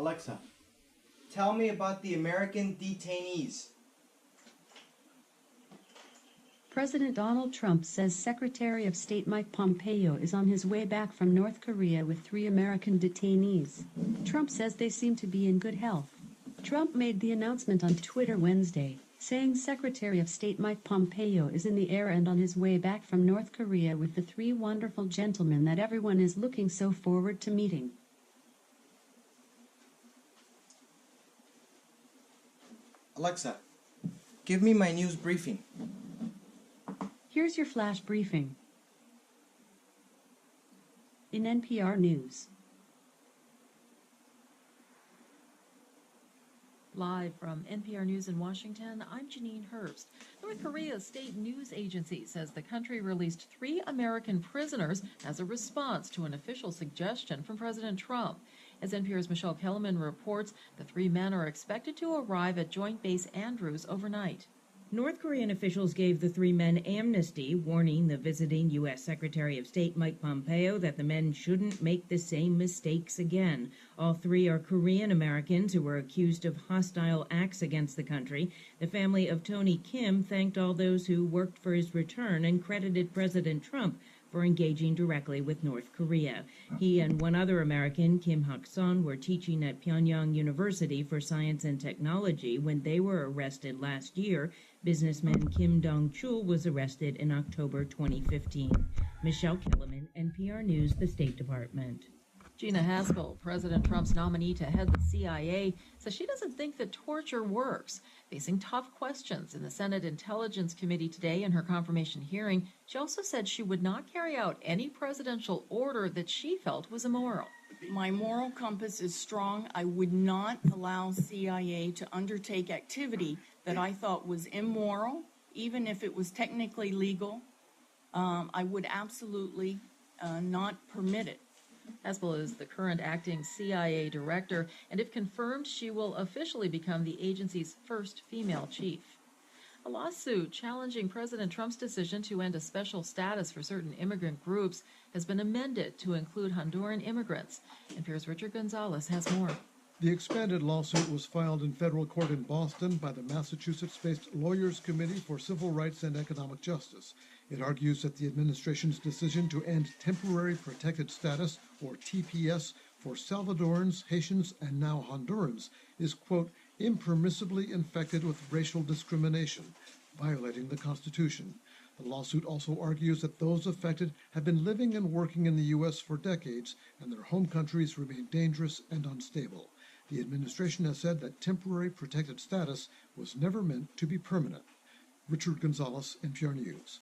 Alexa, tell me about the American detainees. President Donald Trump says Secretary of State Mike Pompeo is on his way back from North Korea with 3 American detainees. Trump says they seem to be in good health. Trump made the announcement on Twitter Wednesday, saying Secretary of State Mike Pompeo is in the air and on his way back from North Korea with the 3 wonderful gentlemen that everyone is looking so forward to meeting. Alexa, give me my news briefing. Here's your flash briefing. In NPR News. Live from NPR News in Washington, I'm Janine Herbst. North Korea's state news agency says the country released 3 American prisoners as a response to an official suggestion from President Trump. As NPR's Michelle Kellerman reports, the 3 men are expected to arrive at Joint Base Andrews overnight. North Korean officials gave the 3 men amnesty, warning the visiting U.S. Secretary of State Mike Pompeo that the men shouldn't make the same mistakes again. All 3 are Korean Americans who were accused of hostile acts against the country. The family of Tony Kim thanked all those who worked for his return and credited President Trump for engaging directly with North Korea. He and 1 other American, Kim Hak-son, were teaching at Pyongyang University for Science and Technology when they were arrested last year. Businessman Kim Dong-chul was arrested in October 2015. Michelle Kellerman, NPR News, the State Department. Gina Haspel, President Trump's nominee to head the CIA, says she doesn't think that torture works. Facing tough questions in the Senate Intelligence Committee today in her confirmation hearing, she also said she would not carry out any presidential order that she felt was immoral. My moral compass is strong. I would not allow CIA to undertake activity that I thought was immoral, even if it was technically legal. I would absolutely not permit it. Haspel is the current acting CIA director, and if confirmed, she will officially become the agency's first female chief. A lawsuit challenging President Trump's decision to end a special status for certain immigrant groups has been amended to include Honduran immigrants. NPR's Richard Gonzalez has more. The expanded lawsuit was filed in federal court in Boston by the Massachusetts-based Lawyers Committee for Civil Rights and Economic Justice. It argues that the administration's decision to end temporary protected status, or TPS, for Salvadorans, Haitians, and now Hondurans is, quote, impermissibly infected with racial discrimination, violating the Constitution. The lawsuit also argues that those affected have been living and working in the U.S. for decades, and their home countries remain dangerous and unstable. The administration has said that temporary protected status was never meant to be permanent. Richard Gonzalez, NPR News.